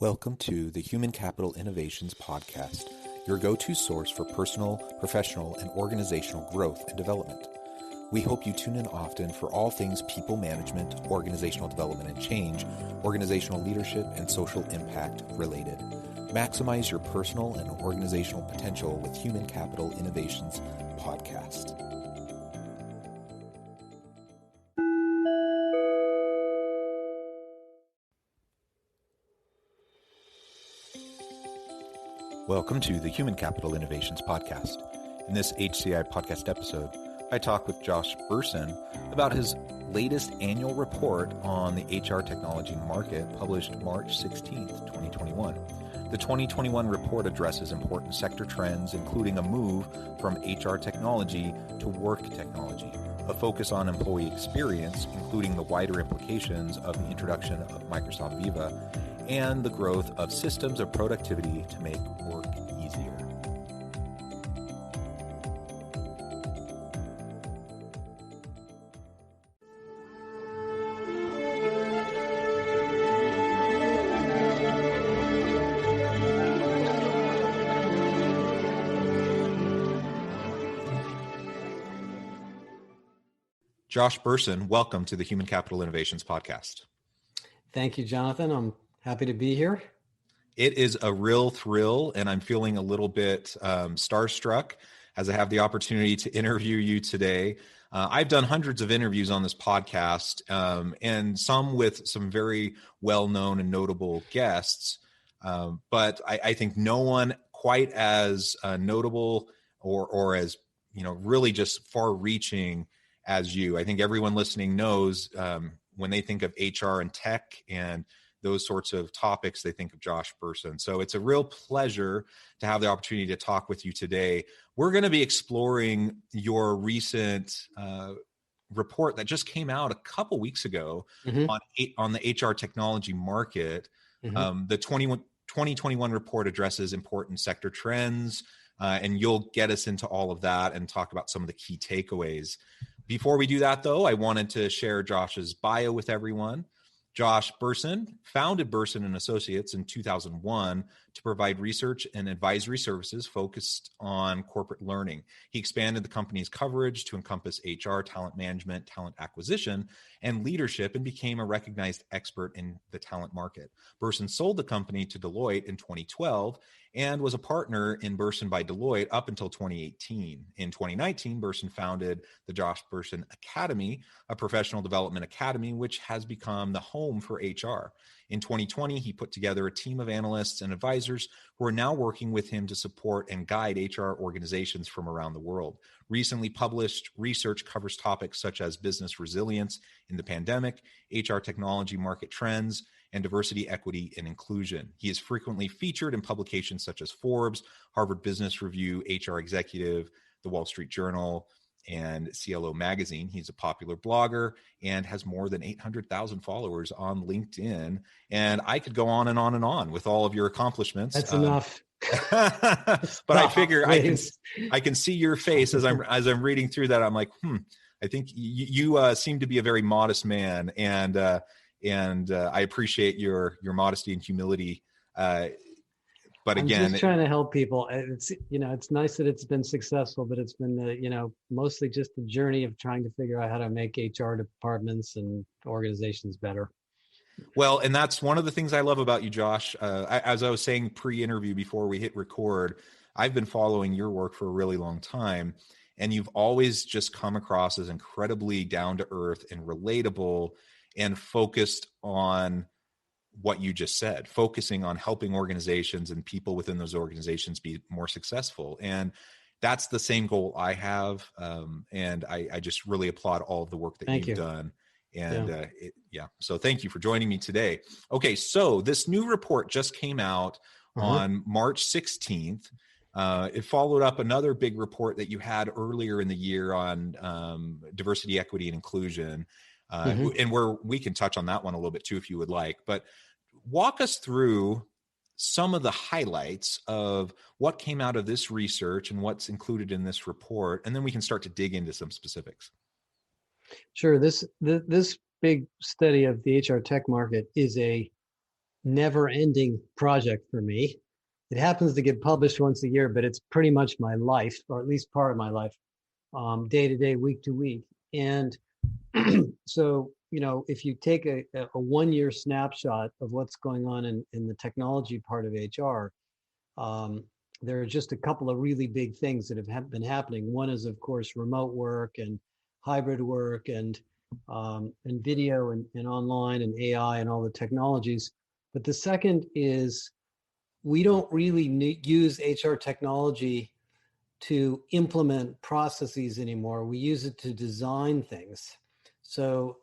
Welcome to the Human Capital Innovations Podcast, your go-to source for personal, professional, and organizational growth and development. We hope you tune in often for all things people management, organizational development and change, organizational leadership, and social impact related. Maximize your personal and organizational potential with Human Capital Innovations Podcast. Welcome to the Human Capital Innovations Podcast. In this HCI podcast episode, I talk with Josh Bersin about his latest annual report on the HR technology market published March 16th, 2021. The 2021 report addresses important sector trends, including a move from HR technology to work technology, a focus on employee experience, including the wider implications of the introduction of Microsoft Viva, and the growth of systems of productivity to make work easier. Josh Bersin, welcome to the Human Capital Innovations Podcast. Thank you, Jonathan. I'm happy to be here. It is a real thrill, and I'm feeling a little bit starstruck as I have the opportunity to interview you today. I've done hundreds of interviews on this podcast, and some with some very well-known and notable guests, but I think no one quite as notable or as really just far-reaching as you. I think everyone listening knows when they think of HR and tech and those sorts of topics, they think of Josh Bersin. So it's a real pleasure to have the opportunity to talk with you today. We're going to be exploring your recent report that just came out a couple weeks ago on the HR technology market. The 2021 report addresses important sector trends, and you'll get us into all of that and talk about some of the key takeaways. Before we do that, though, I wanted to share Josh's bio with everyone. Josh Bersin founded Bersin and Associates in 2001 to provide research and advisory services focused on corporate learning. He expanded the company's coverage to encompass HR, talent management, talent acquisition, and leadership, and became a recognized expert in the talent market. Bersin sold the company to Deloitte in 2012 and was a partner in Bersin by Deloitte up until 2018. In 2019, Bersin founded the Josh Bersin Academy, a professional development academy, which has become the home for HR. In 2020, he put together a team of analysts and advisors who are now working with him to support and guide HR organizations from around the world. Recently published research covers topics such as business resilience in the pandemic, HR technology market trends, and diversity, equity, and inclusion. He is frequently featured in publications such as Forbes, Harvard Business Review, HR Executive, The Wall Street Journal, and CLO Magazine. He's a popular blogger and has more than 800,000 followers on LinkedIn. And I could go on and on and on with all of your accomplishments. That's enough. But I figure I can see your face as I'm reading through that. I'm like, I think you seem to be a very modest man, and I appreciate your modesty and humility. But again, I'm just trying to help people. It's nice that it's been successful, but it's been mostly just the journey of trying to figure out how to make HR departments and organizations better. Well, and that's one of the things I love about you, Josh. As I was saying pre-interview before we hit record, I've been following your work for a really long time, and you've always just come across as incredibly down to earth and relatable and focused on what you just said, focusing on helping organizations and people within those organizations be more successful. And that's the same goal I have. And I just really applaud all of the work that you've done. And so thank you for joining me today. Okay, so this new report just came out on March 16th. It followed up another big report that you had earlier in the year on diversity, equity, and inclusion. And where we can touch on that one a little bit too, if you would like, but walk us through some of the highlights of what came out of this research and what's included in this report. And then we can start to dig into some specifics. Sure. This big study of the HR tech market is a never-ending project for me. It happens to get published once a year, but it's pretty much my life, or at least part of my life, day to day, week to week. And so, if you take a 1 year snapshot of what's going on in the technology part of HR, um, there are just a couple of really big things that have been happening. One is, of course, remote work and hybrid work and video and online and AI and all the technologies. But the second is we don't really use HR technology to implement processes anymore. We use it to design things. So,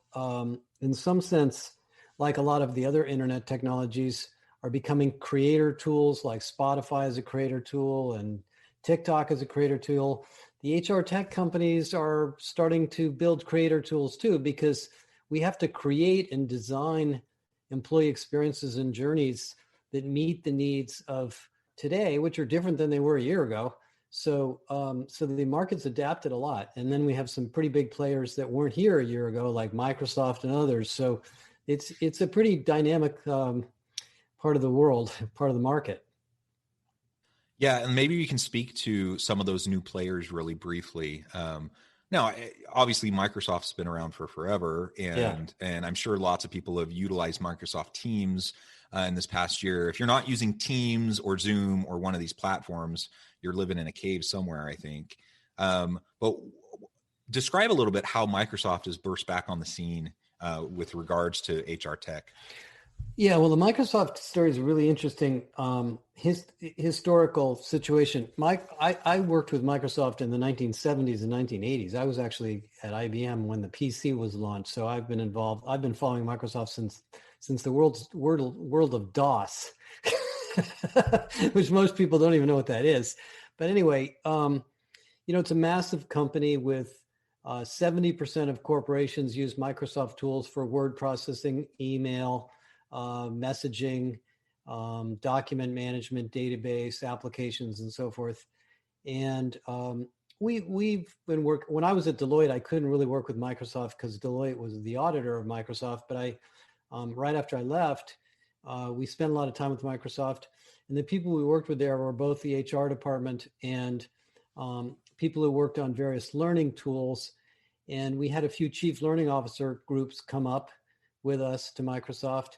in some sense, like a lot of the other internet technologies, are becoming creator tools, like Spotify is a creator tool and TikTok is a creator tool. The HR tech companies are starting to build creator tools too, because we have to create and design employee experiences and journeys that meet the needs of today, which are different than they were a year ago. So the market's adapted a lot, and then we have some pretty big players that weren't here a year ago, like Microsoft and others. So it's a pretty dynamic part of the world, part of the market. Yeah, and maybe we can speak to some of those new players really briefly. Now, obviously, Microsoft's been around for forever, Yeah. and I'm sure lots of people have utilized Microsoft Teams in this past year. If you're not using Teams or Zoom or one of these platforms, you're living in a cave somewhere, I think. But describe a little bit how Microsoft has burst back on the scene with regards to HR tech. Yeah, well, the Microsoft story is really interesting. Historical situation. I worked with Microsoft in the 1970s and 1980s. I was actually at IBM when the PC was launched, so I've been involved. I've been following Microsoft since the world of DOS, which most people don't even know what that is. But anyway, it's a massive company with 70% of corporations use Microsoft tools for word processing, email, messaging, document management, database applications, and so forth. And we've been working. When I was at Deloitte, I couldn't really work with Microsoft because Deloitte was the auditor of Microsoft. But right after I left, we spent a lot of time with Microsoft, and the people we worked with there were both the HR department and people who worked on various learning tools. And we had a few chief learning officer groups come up with us to Microsoft.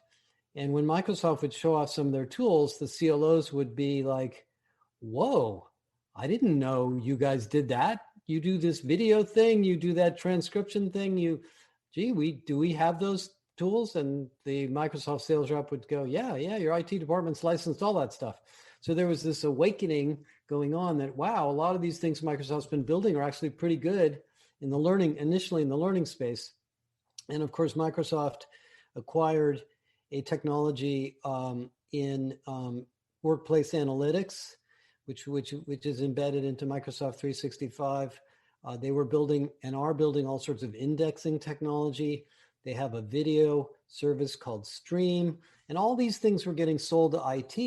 And when Microsoft would show off some of their tools, the CLOs would be like, whoa, I didn't know you guys did that. You do this video thing, you do that transcription thing, do we have those tools? And the Microsoft sales rep would go, yeah, your IT department's licensed all that stuff. So there was this awakening going on that, wow, a lot of these things Microsoft's been building are actually pretty good initially in the learning space. And of course, Microsoft acquired a technology in workplace analytics, which is embedded into Microsoft 365. They were building and are building all sorts of indexing technology. They have a video service called Stream, and all these things were getting sold to IT,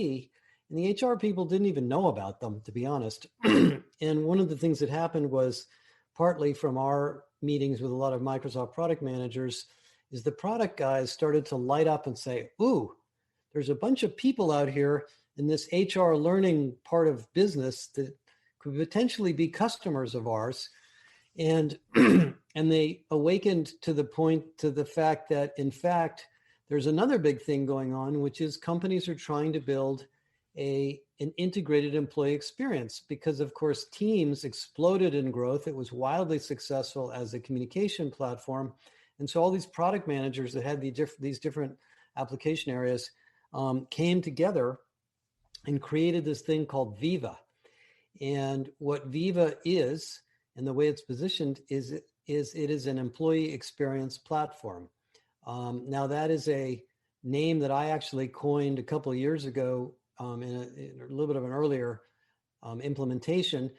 and the HR people didn't even know about them, to be honest. And one of the things that happened was, partly from our meetings with a lot of Microsoft product managers, is the product guys started to light up and say, ooh, there's a bunch of people out here in this HR learning part of business that could potentially be customers of ours. And and they awakened to the fact that, in fact, there's another big thing going on, which is companies are trying to build an integrated employee experience, because of course Teams exploded in growth. It was wildly successful as a communication platform. And so all these product managers that had these different application areas came together and created this thing called Viva. And what Viva is, and the way it's positioned, is it is an employee experience platform. Now that is a name that I actually coined a couple of years ago in a little bit of an earlier implementation.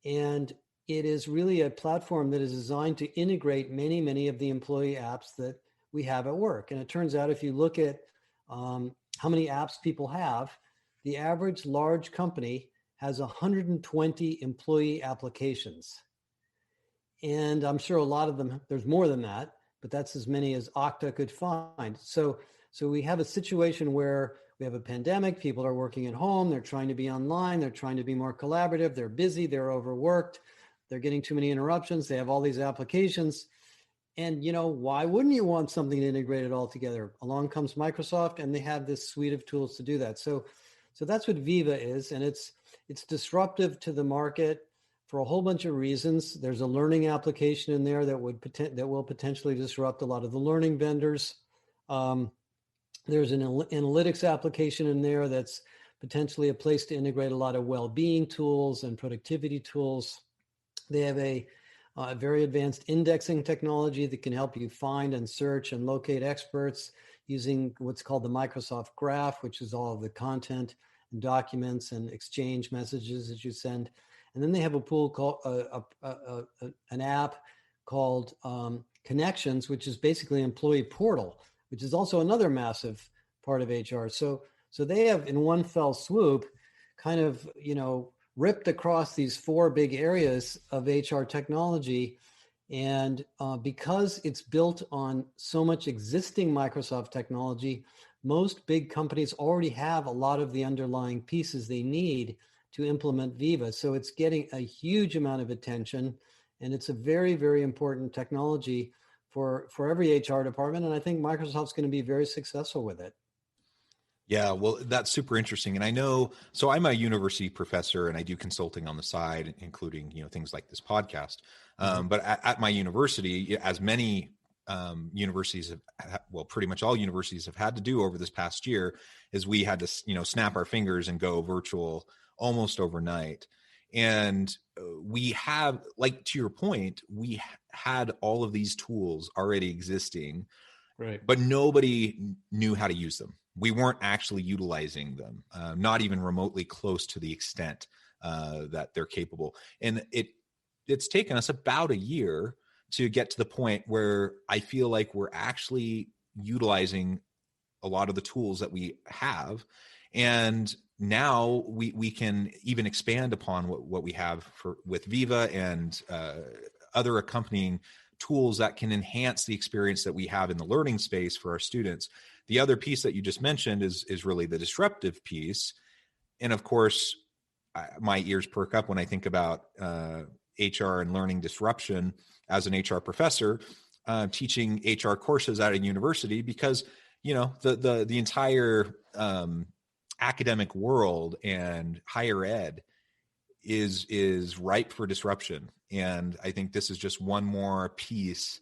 And it is really a platform that is designed to integrate many of the employee apps that we have at work. And it turns out, if you look at how many apps people have, the average large company has 120 employee applications. And I'm sure a lot of them, there's more than that, but that's as many as Okta could find. So we have a situation where we have a pandemic. People are working at home. They're trying to be online. They're trying to be more collaborative. They're busy. They're overworked. They're getting too many interruptions. They have all these applications. And, why wouldn't you want something to integrate it all together? Along comes Microsoft, and they have this suite of tools to do that. So that's what Viva is. And it's disruptive to the market for a whole bunch of reasons. There's a learning application in there that will potentially disrupt a lot of the learning vendors. There's an analytics application in there that's potentially a place to integrate a lot of well-being tools and productivity tools. They have a very advanced indexing technology that can help you find and search and locate experts using what's called the Microsoft Graph, which is all of the content and documents and exchange messages that you send. And then they have a tool called an app called Connections, which is basically an employee portal, which is also another massive part of HR. So they have, in one fell swoop, kind of, ripped across these four big areas of HR technology. And because it's built on so much existing Microsoft technology, most big companies already have a lot of the underlying pieces they need to implement Viva. So it's getting a huge amount of attention, and it's a very, very important technology for every HR department. And I think Microsoft's going to be very successful with it. Yeah, well, that's super interesting. And I know, so I'm a university professor and I do consulting on the side, including, things like this podcast. But at my university, as many universities have, pretty much all universities have had to do over this past year, is we had to, snap our fingers and go virtual almost overnight. And we have, like, to your point, we had all of these tools already existing, right? But nobody knew how to use them. We weren't actually utilizing them, not even remotely close to the extent that they're capable. And it's taken us about a year to get to the point where I feel like we're actually utilizing a lot of the tools that we have. And now we can even expand upon what we have with Viva and other accompanying tools that can enhance the experience that we have in the learning space for our students. The other piece that you just mentioned is really the disruptive piece. And of course, my ears perk up when I think about HR and learning disruption as an HR professor, teaching HR courses at a university, because, the entire academic world and higher ed is ripe for disruption. And I think this is just one more piece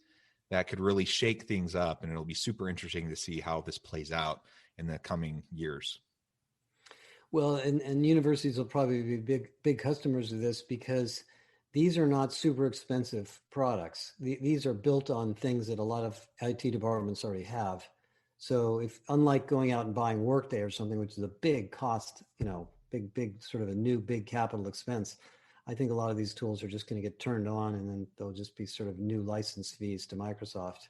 that could really shake things up. And it'll be super interesting to see how this plays out in the coming years. Well, and universities will probably be big customers of this, because these are not super expensive products. These are built on things that a lot of IT departments already have. So if, unlike going out and buying Workday or something, which is a big cost, big sort of a new big capital expense, I think a lot of these tools are just going to get turned on, and then they'll just be sort of new license fees to Microsoft.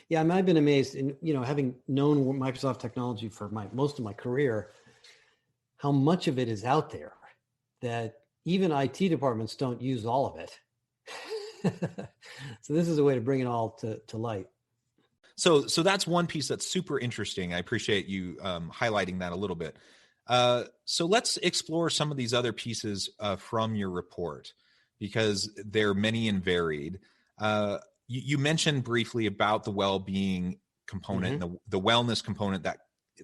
Yeah, I've been amazed in, having known Microsoft technology for most of my career, how much of it is out there that even IT departments don't use all of it. So this is a way to bring it all to light. So that's one piece that's super interesting. I appreciate you highlighting that a little bit. So let's explore some of these other pieces from your report, because they're many and varied. You mentioned briefly about the well-being component, and the wellness component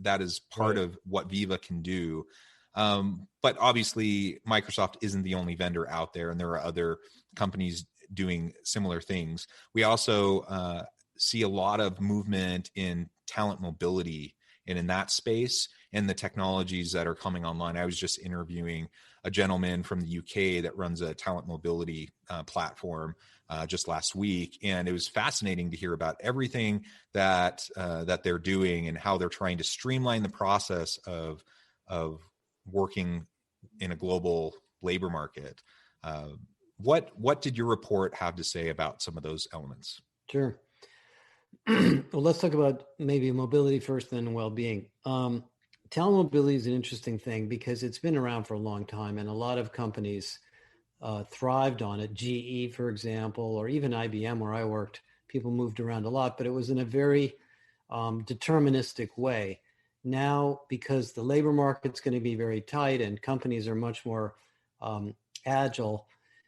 that is part of what Viva can do. But obviously, Microsoft isn't the only vendor out there, and there are other companies doing similar things. We also see a lot of movement in talent mobility and in that space, and the technologies that are coming online. I was just interviewing a gentleman from the UK that runs a talent mobility platform just last week, and it was fascinating to hear about everything that they're doing and how they're trying to streamline the process of working in a global labor market. What did your report have to say about some of those elements? Sure. Well, let's talk about maybe mobility first, then well-being. Talent mobility is an interesting thing because it's been around for a long time, and a lot of companies thrived on it. GE, for example, or even IBM, where I worked, people moved around a lot, but it was in a very deterministic way. now, because the labor market's going to be very tight and companies are much more agile,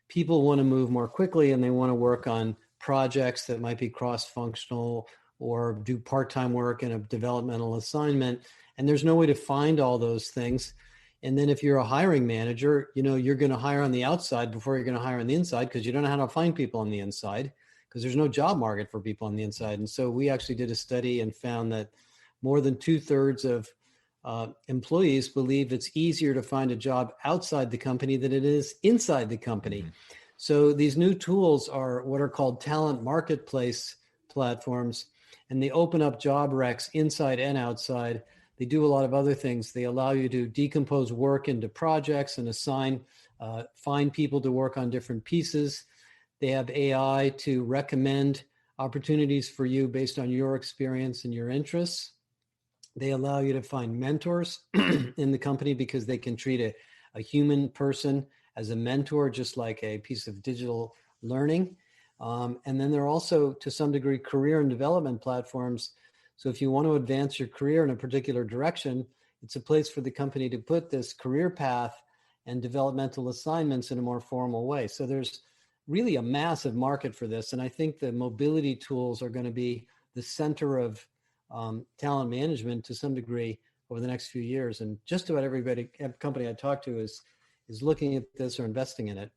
people want to move more quickly and they want to work on projects that might be cross-functional or do part-time work in a developmental assignment. And there's no way to find all those things. And then if you're a hiring manager, you're going to hire on the outside before you're going to hire on the inside, because you don't know how to find people on the inside, because there's no job market for people on the inside. And so we actually did a study and found that more than 2/3 of employees believe it's easier to find a job outside the company than it is inside the company. Mm-hmm. So these new tools are what are called talent marketplace platforms, and they open up job recs inside and outside. They do a lot of other things. They allow you to decompose work into projects and find people to work on different pieces. They have AI to recommend opportunities for you based on your experience and your interests. They allow you to find mentors in the company because they can treat a human person as a mentor, just like a piece of digital learning. And then there are also, to some degree, career and development platforms. So if you want to advance your career in a particular direction, it's a place for the company to put this career path and developmental assignments in a more formal way. So there's really a massive market for this. And I think the mobility tools are going to be the center of talent management to some degree over the next few years. And just about every company I talk to is looking at this or investing in it.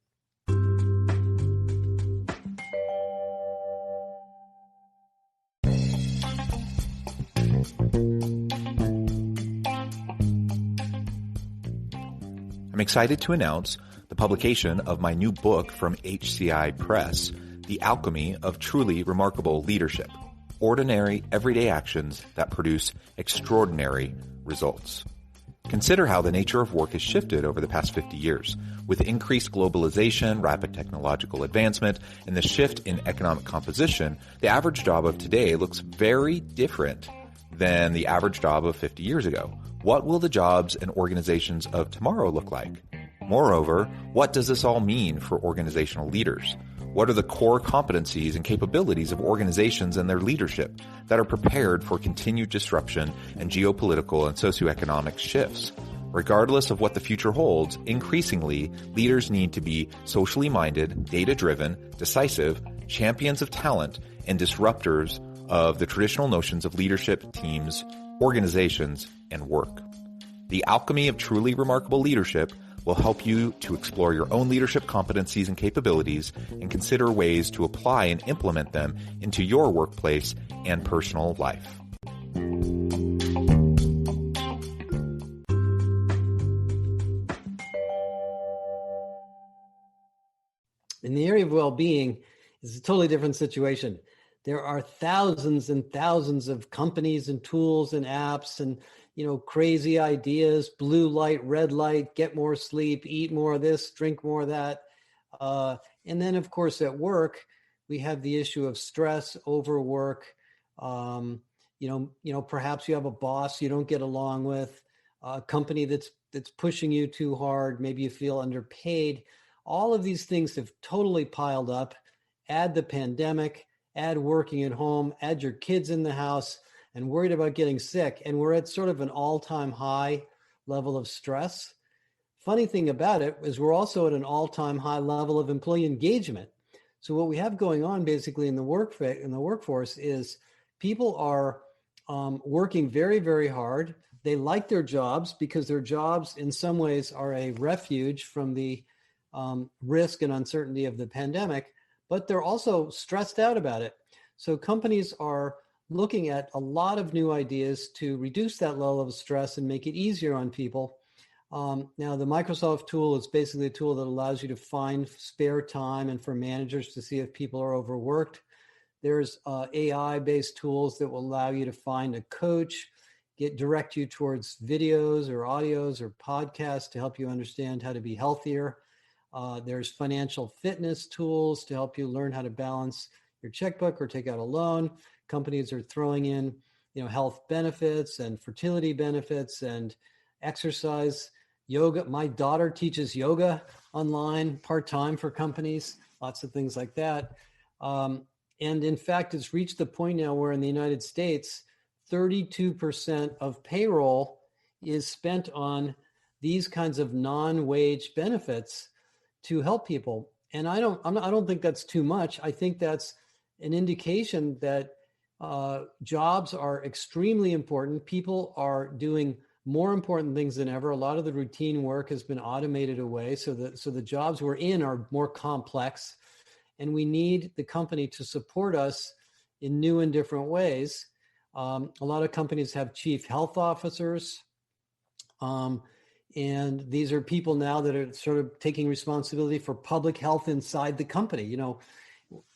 I'm excited to announce the publication of my new book from HCI Press, The Alchemy of Truly Remarkable Leadership: Ordinary, Everyday Actions that Produce Extraordinary Results. Consider how the nature of work has shifted over the past 50 years. With increased globalization, rapid technological advancement, and the shift in economic composition, the average job of today looks very different than the average job of 50 years ago. What will the jobs and organizations of tomorrow look like? Moreover, what does this all mean for organizational leaders? What are the core competencies and capabilities of organizations and their leadership that are prepared for continued disruption and geopolitical and socioeconomic shifts? Regardless of what the future holds, increasingly, leaders need to be socially minded, data-driven, decisive, champions of talent, and disruptors of the traditional notions of leadership, teams, organizations, and work. The Alchemy of Truly Remarkable Leadership will help you to explore your own leadership competencies and capabilities and consider ways to apply and implement them into your workplace and personal life. In the area of well-being, it's a totally different situation. There are thousands and thousands of companies and tools and apps and crazy ideas: blue light, red light, get more sleep, eat more of this, drink more of that. And then, of course, at work, we have the issue of stress, overwork. Perhaps you have a boss you don't get along with, a company that's pushing you too hard. Maybe you feel underpaid. All of these things have totally piled up. Add the pandemic, add working at home, add your kids in the house, and worried about getting sick. And we're at sort of an all-time high level of stress. Funny thing about it is we're also at an all-time high level of employee engagement. So what we have going on basically in the workforce is people are working very, very hard. They like their jobs because their jobs in some ways are a refuge from the risk and uncertainty of the pandemic, but they're also stressed out about it. So companies are looking at a lot of new ideas to reduce that level of stress and make it easier on people. Now, the Microsoft tool is basically a tool that allows you to find spare time and for managers to see if people are overworked. There's AI-based tools that will allow you to find a coach, direct you towards videos or audios or podcasts to help you understand how to be healthier. There's financial fitness tools to help you learn how to balance your checkbook or take out a loan. Companies are throwing in, health benefits and fertility benefits and exercise, yoga. My daughter teaches yoga online part-time for companies, lots of things like that. And in fact, it's reached the point now where in the United States, 32% of payroll is spent on these kinds of non-wage benefits to help people. And I don't think that's too much. I think that's an indication that jobs are extremely important. People are doing more important things than ever. A lot of the routine work has been automated away, so the jobs we're in are more complex, and we need the company to support us in new and different ways. A lot of companies have chief health officers, and these are people now that are sort of taking responsibility for public health inside the company. You know,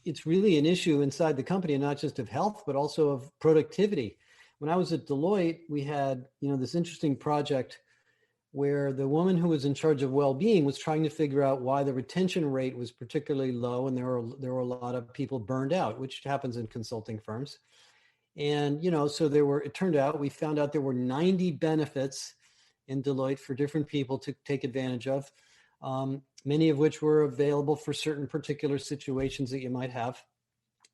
it's really an issue inside the company, not just of health, but also of productivity. When I was at Deloitte, we had, this interesting project where the woman who was in charge of well-being was trying to figure out why the retention rate was particularly low, and there were a lot of people burned out, which happens in consulting firms. And so it turned out, we found out there were 90 benefits in Deloitte for different people to take advantage of, many of which were available for certain particular situations that you might have.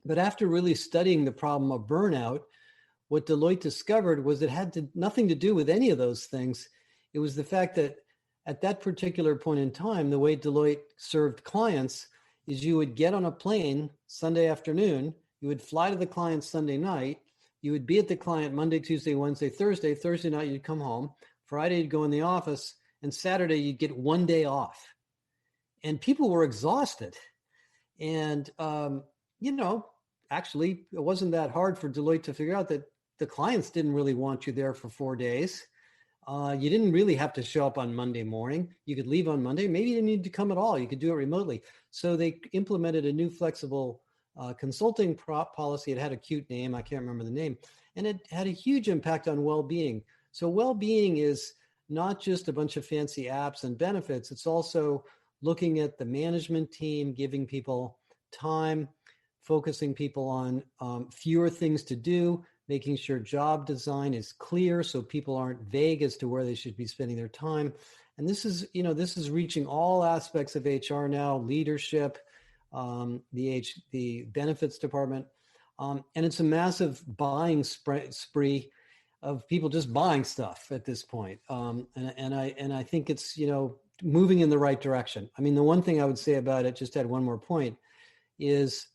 But after really studying the problem of burnout, what Deloitte discovered was it had nothing to do with any of those things. It was the fact that at that particular point in time, the way Deloitte served clients is you would get on a plane Sunday afternoon, you would fly to the client Sunday night, you would be at the client Monday, Tuesday, Wednesday, Thursday. Thursday night, you'd come home. Friday, you'd go in the office, and Saturday, you'd get one day off. And people were exhausted. And, actually, it wasn't that hard for Deloitte to figure out that the clients didn't really want you there for 4 days. You didn't really have to show up on Monday morning. You could leave on Monday. Maybe you didn't need to come at all. You could do it remotely. So they implemented a new flexible consulting policy. It had a cute name. I can't remember the name. And it had a huge impact on well-being. So well-being is not just a bunch of fancy apps and benefits. It's also looking at the management team, giving people time, focusing people on fewer things to do, making sure job design is clear so people aren't vague as to where they should be spending their time. And this is reaching all aspects of HR now, leadership, the benefits department. And it's a massive buying spree of people just buying stuff at this point. And I think it's, moving in the right direction. I mean, the one thing I would say about it, just add one more point, is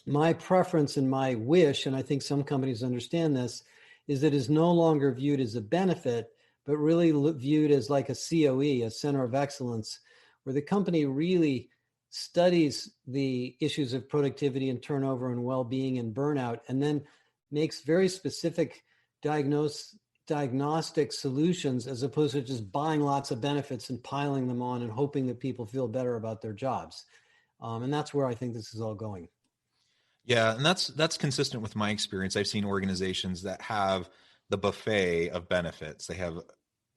my preference and my wish, and I think some companies understand this, is that it's no longer viewed as a benefit, but really viewed as like a COE, a center of excellence, where the company really studies the issues of productivity and turnover and well-being and burnout, and then makes very specific diagnostic solutions, as opposed to just buying lots of benefits and piling them on and hoping that people feel better about their jobs. And that's where I think this is all going. Yeah, and that's consistent with my experience. I've seen organizations that have the buffet of benefits. They have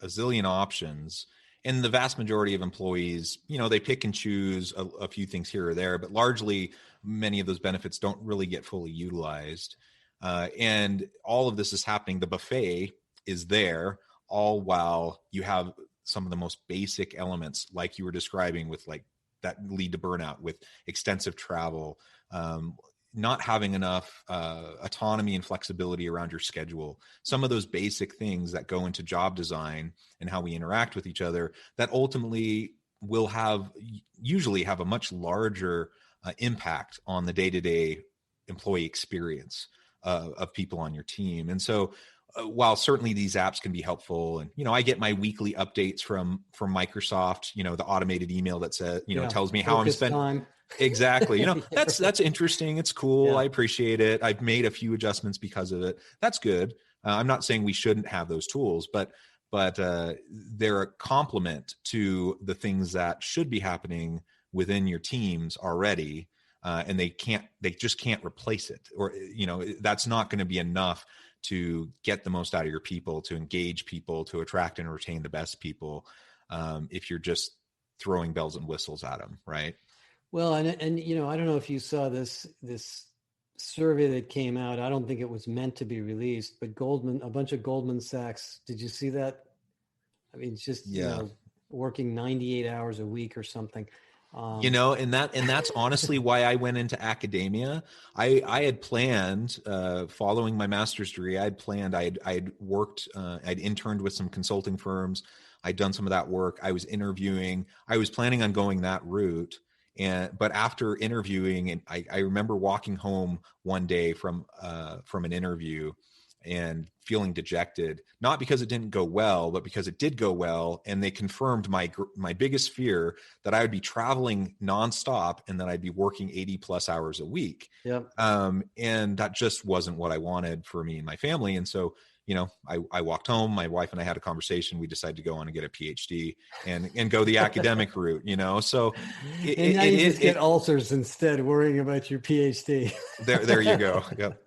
a zillion options, and the vast majority of employees, they pick and choose a few things here or there, but largely many of those benefits don't really get fully utilized. And all of this is happening. The buffet is there, all while you have some of the most basic elements, like you were describing, with like that lead to burnout, with extensive travel, not having enough autonomy and flexibility around your schedule. Some of those basic things that go into job design and how we interact with each other, that ultimately will usually have a much larger impact on the day-to-day employee experience of people on your team. And so while certainly these apps can be helpful, and I get my weekly updates from Microsoft, the automated email that says, tells me how I'm spending time. Exactly. That's interesting. It's cool. Yeah. I appreciate it. I've made a few adjustments because of it. That's good. I'm not saying we shouldn't have those tools, but they're a complement to the things that should be happening within your teams already. And they just can't replace it, or, that's not going to be enough to get the most out of your people, to engage people, to attract and retain the best people, if you're just throwing bells and whistles at them, right? Well, and I don't know if you saw this survey that came out. I don't think it was meant to be released, but a bunch of Goldman Sachs. Did you see that? I mean, it's just working 98 hours a week or something. And that's honestly why I went into academia. I had planned, following my master's degree, I had worked, I'd interned with some consulting firms. I'd done some of that work. I was interviewing. I was planning on going that route. But after interviewing, and I remember walking home one day from an interview and feeling dejected, not because it didn't go well, but because it did go well. And they confirmed my biggest fear, that I would be traveling nonstop and that I'd be working 80 plus hours a week. Yep. And that just wasn't what I wanted for me and my family. And so, I walked home, my wife and I had a conversation. We decided to go on and get a PhD and go the academic route, so and now you just get ulcers instead, worrying about your PhD. There you go. Yep.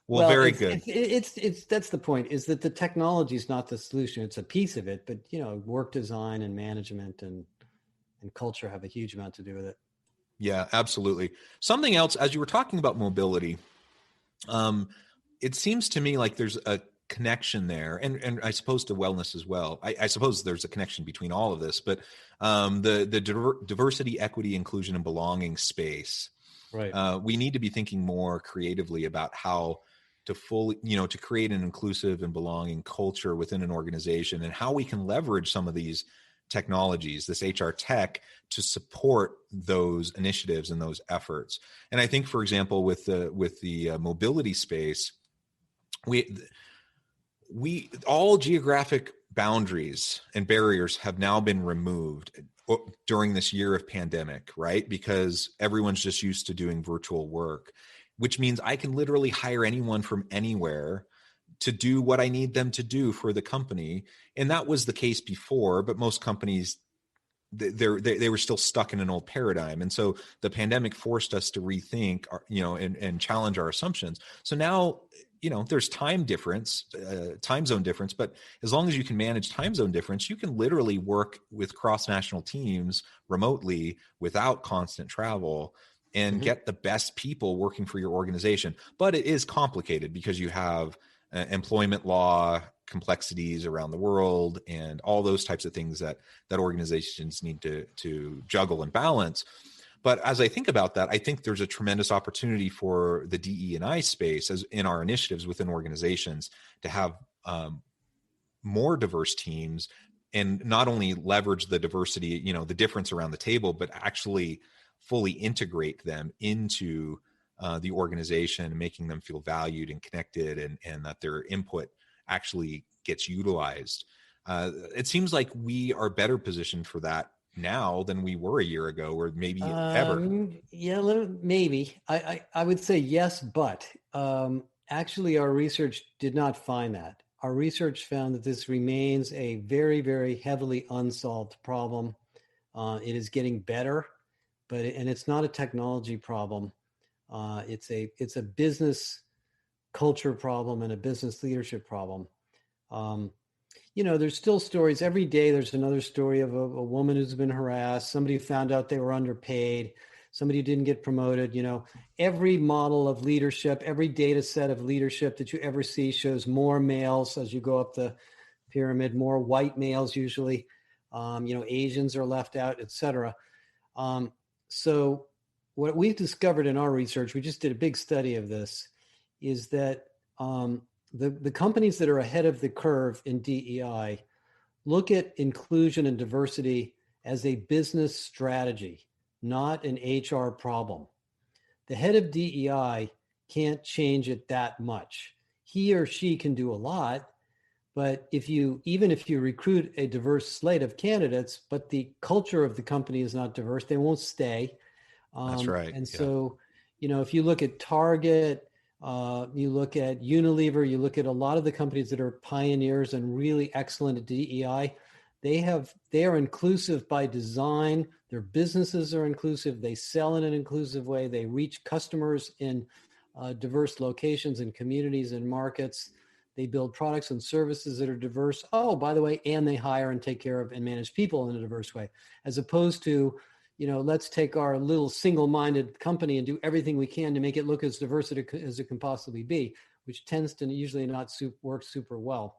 Well, very good. It's that's the point, is that the technology is not the solution. It's a piece of it, but work design and management and culture have a huge amount to do with it. Yeah, absolutely. Something else, as you were talking about mobility, it seems to me like there's a connection there, and I suppose to wellness as well. I suppose there's a connection between all of this, but the diversity, equity, inclusion, and belonging space. Right. We need to be thinking more creatively about how to to create an inclusive and belonging culture within an organization, and how we can leverage some of these technologies, this HR tech, to support those initiatives and those efforts. And I think, for example, with the mobility space, we all geographic boundaries and barriers have now been removed during this year of pandemic, right? Because everyone's just used to doing virtual work, which means I can literally hire anyone from anywhere to do what I need them to do for the company. And that was the case before, but most companies, they were still stuck in an old paradigm. And so the pandemic forced us to rethink and challenge our assumptions. So now, there's time zone difference, but as long as you can manage time zone difference, you can literally work with cross-national teams remotely without constant travel and get the best people working for your organization. But it is complicated because you have employment law complexities around the world and all those types of things that organizations need to juggle and balance. But as I think about that, I think there's a tremendous opportunity for the DE&I space, as in our initiatives within organizations, to have more diverse teams, and not only leverage the diversity, the difference around the table, but actually fully integrate them into the organization, making them feel valued and connected, and that their input actually gets utilized. It seems like we are better positioned for that now than we were a year ago, or maybe ever. Yeah, maybe. I would say yes, but actually our research did not find that. Our research found that this remains a very, very heavily unsolved problem. It is getting better, and it's not a technology problem. It's a business culture problem and a business leadership problem. There's still stories every day. There's another story of a woman who's been harassed. Somebody found out they were underpaid. Somebody who didn't get promoted. Every model of leadership, every data set of leadership that you ever see shows more males as you go up the pyramid, more white males usually. Asians are left out, et cetera. So what we've discovered in our research, we just did a big study of this, is that the companies that are ahead of the curve in DEI look at inclusion and diversity as a business strategy, not an HR problem. The head of DEI can't change it that much. He or she can do a lot, but even if you recruit a diverse slate of candidates, but the culture of the company is not diverse, they won't stay. That's right. And so, if you look at Target, you look at Unilever, you look at a lot of the companies that are pioneers and really excellent at DEI, they are inclusive by design. Their businesses are inclusive. They sell in an inclusive way. They reach customers in diverse locations and communities and markets. They build products and services that are diverse. Oh, by the way, and they hire and take care of and manage people in a diverse way, as opposed to, let's take our little single-minded company and do everything we can to make it look as diverse as it can possibly be, which tends to usually not work super well.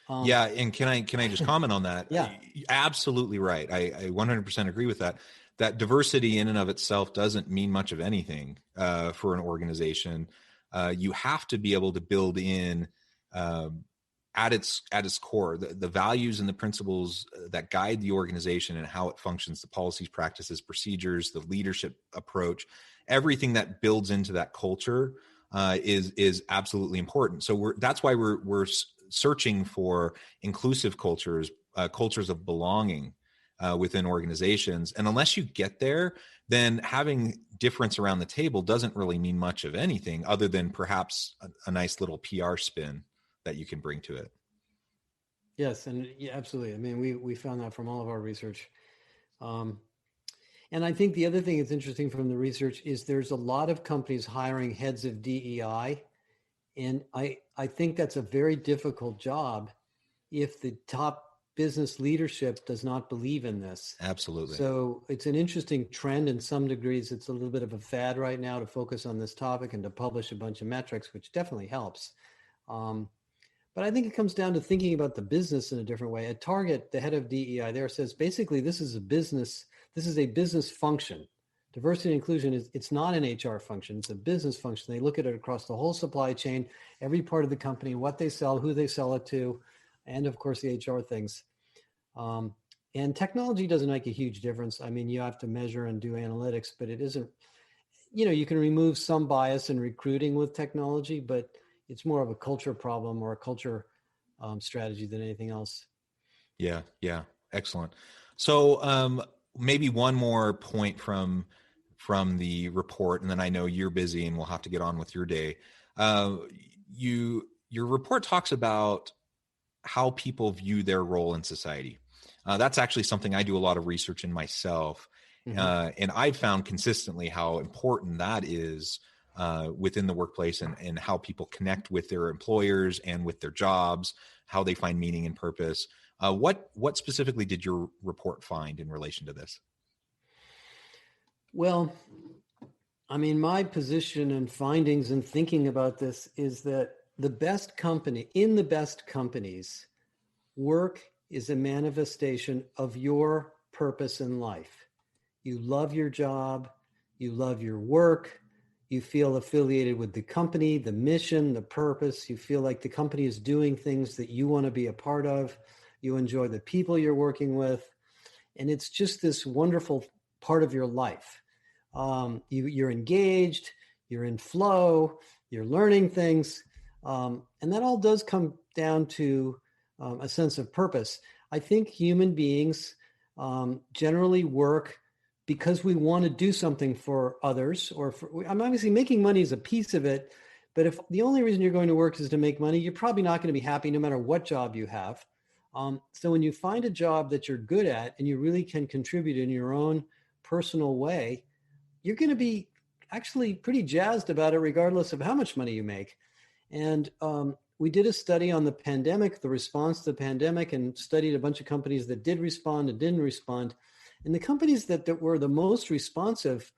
Um, Yeah, and can I just comment on that? yeah, Absolutely right. I 100% agree with that. That diversity in and of itself doesn't mean much of anything for an organization. You have to be able to build in um, at its core the values and the principles that guide the organization and how it functions, the policies, practices, procedures, the leadership approach, everything that builds into that culture is absolutely important. So that's why we're searching for inclusive cultures, cultures of belonging within organizations. And unless you get there, then having difference around the table doesn't really mean much of anything other than perhaps a nice little PR spin that you can bring to it. yes, and yeah, absolutely. I mean, we found that from all of our research. Um, and I think the other thing that's interesting from the research is there's a lot of companies hiring heads of DEI, and I think that's a very difficult job if the top business leadership does not believe in this. Absolutely. So it's an interesting trend. In some degrees, it's a little bit of a fad right now to focus on this topic and to publish a bunch of metrics, which definitely helps. Um, but I think it comes down to thinking about the business in a different way. At Target, the head of DEI there says basically this is a business function. Diversity and inclusion it's not an HR function, it's a business function. They look at it across the whole supply chain, every part of the company, what they sell, who they sell it to, and of course the HR things. Um, and technology doesn't make a huge difference. I mean, you have to measure and do analytics, but it isn't, you can remove some bias in recruiting with technology, but it's more of a culture problem or a culture strategy than anything else. Yeah, yeah, excellent. So maybe one more point from the report, and then I know you're busy and we'll have to get on with your day. Uh, your report talks about how people view their role in society. That's actually something I do a lot of research in myself. Mm-hmm. And I've found consistently how important that is within the workplace and how people connect with their employers and with their jobs, how they find meaning and purpose. What specifically did your report find in relation to this? Well, I mean, my position and findings and thinking about this is that the best companies, work is a manifestation of your purpose in life. You love your job, you love your work, you feel affiliated with the company, the mission, the purpose. You feel like the company is doing things that you want to be a part of. You enjoy the people you're working with. And it's just this wonderful part of your life. You're engaged, you're in flow, you're learning things. And that all does come down to a sense of purpose. I think human beings generally work because we want to do something for others, I'm obviously making money is a piece of it, but if the only reason you're going to work is to make money, you're probably not going to be happy no matter what job you have. So when you find a job that you're good at and you really can contribute in your own personal way, you're going to be actually pretty jazzed about it, regardless of how much money you make. And we did a study on the pandemic, the response to the pandemic, and studied a bunch of companies that did respond and didn't respond. And the companies that were the most responsive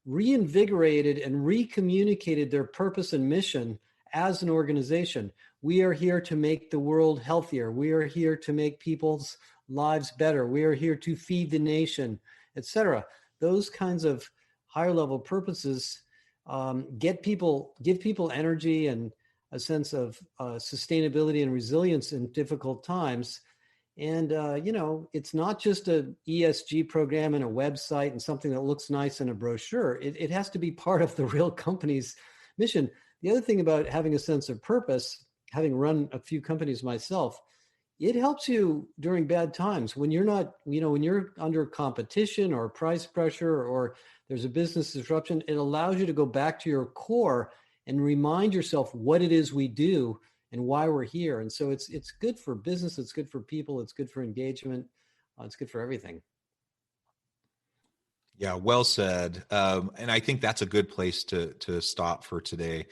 reinvigorated and recommunicated their purpose and mission as an organization. We are here to make the world healthier. We are here to make people's lives better. We are here to feed the nation, etc. Those kinds of higher level purposes give people energy and a sense of sustainability and resilience in difficult times. And, it's not just a ESG program and a website and something that looks nice in a brochure. It has to be part of the real company's mission. The other thing about having a sense of purpose, having run a few companies myself, it helps you during bad times when you're not, when you're under competition or price pressure or there's a business disruption. It allows you to go back to your core and remind yourself what it is we do and why we're here. And so it's good for business, it's good for people, it's good for engagement, it's good for everything. Yeah, well said. And I think that's a good place to stop for today.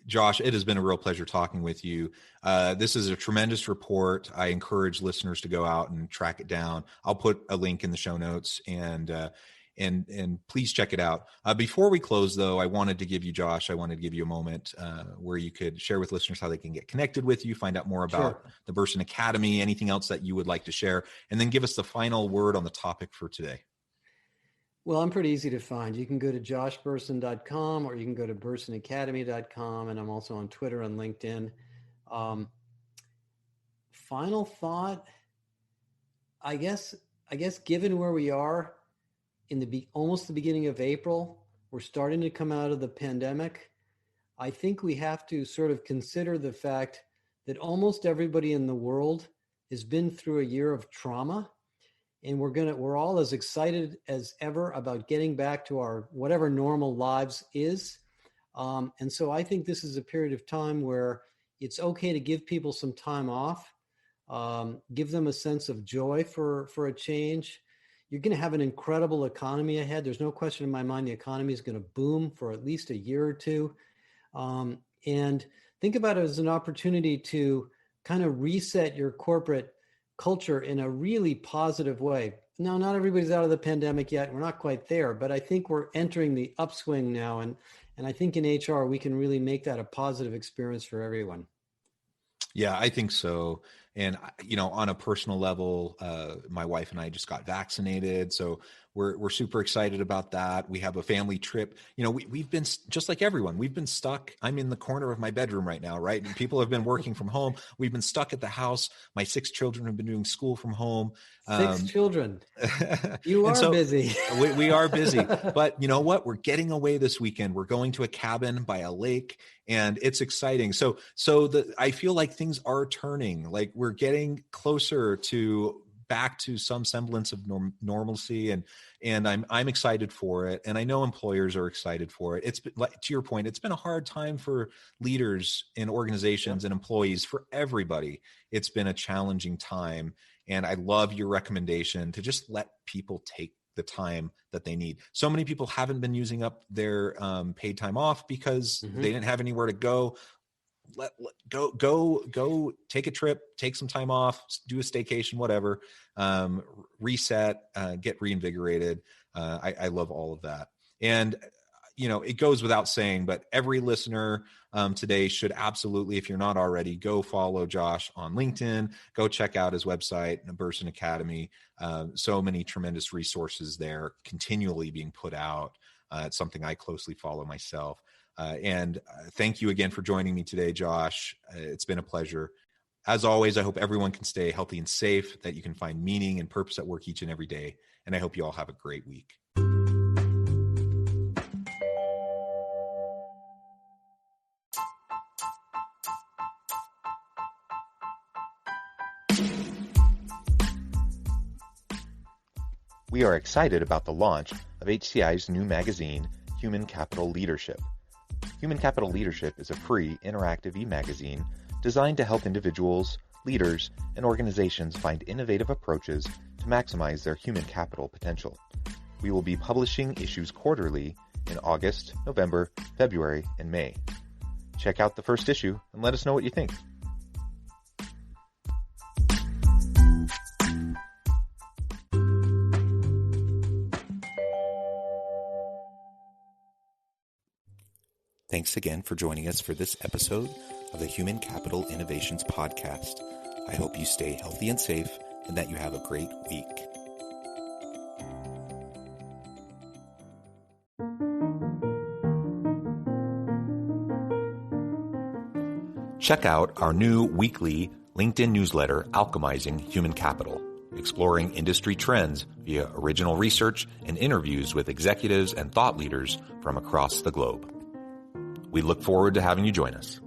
Josh, it has been a real pleasure talking with you. This is a tremendous report. I encourage listeners to go out and track it down. I'll put a link in the show notes, and and please check it out. Before we close, though, I wanted to give you a moment where you could share with listeners how they can get connected with you, find out more about the Bersin Academy, anything else that you would like to share, and then give us the final word on the topic for today. Well, I'm pretty easy to find. You can go to joshbersin.com or you can go to bersinacademy.com, and I'm also on Twitter and LinkedIn. Final thought, I guess given where we are in almost the beginning of April, we're starting to come out of the pandemic. I think we have to sort of consider the fact that almost everybody in the world has been through a year of trauma, and we're all as excited as ever about getting back to our whatever normal lives is. And so I think this is a period of time where it's okay to give people some time off, give them a sense of joy for a change. You're going to have an incredible economy ahead. There's no question in my mind the economy is going to boom for at least a year or two. And think about it as an opportunity to kind of reset your corporate culture in a really positive way. Now, not everybody's out of the pandemic yet. We're not quite there, but I think we're entering the upswing now. And I think in HR, we can really make that a positive experience for everyone. Yeah, I think so. And, on a personal level, my wife and I just got vaccinated. So we're super excited about that. We have a family trip. We've been just like everyone. We've been stuck. I'm in the corner of my bedroom right now, right? And people have been working from home. We've been stuck at the house. My 6 children have been doing school from home. 6 children. You are busy. we are busy. But you know what? We're getting away this weekend. We're going to a cabin by a lake, and it's exciting. So I feel like things are turning. Like we're getting closer to back to some semblance of normalcy, and I'm excited for it, and I know employers are excited for it. It's been, like, to your point, it's been a hard time for leaders in organizations and employees, for everybody. It's been a challenging time, and I love your recommendation to just let people take the time that they need. So many people haven't been using up their paid time off because they didn't have anywhere to go. Go take a trip, take some time off, do a staycation, whatever, reset, get reinvigorated. I love all of that. And, it goes without saying, but every listener today should absolutely, if you're not already, go follow Josh on LinkedIn, go check out his website, the Bersin Academy. So many tremendous resources there continually being put out. It's something I closely follow myself. And thank you again for joining me today, Josh. It's been a pleasure. As always, I hope everyone can stay healthy and safe, that you can find meaning and purpose at work each and every day. And I hope you all have a great week. We are excited about the launch of HCI's new magazine, Human Capital Leadership. Human Capital Leadership is a free, interactive e-magazine designed to help individuals, leaders, and organizations find innovative approaches to maximize their human capital potential. We will be publishing issues quarterly in August, November, February, and May. Check out the first issue and let us know what you think. Thanks again for joining us for this episode of the Human Capital Innovations Podcast. I hope you stay healthy and safe and that you have a great week. Check out our new weekly LinkedIn newsletter, Alchemizing Human Capital, exploring industry trends via original research and interviews with executives and thought leaders from across the globe. We look forward to having you join us.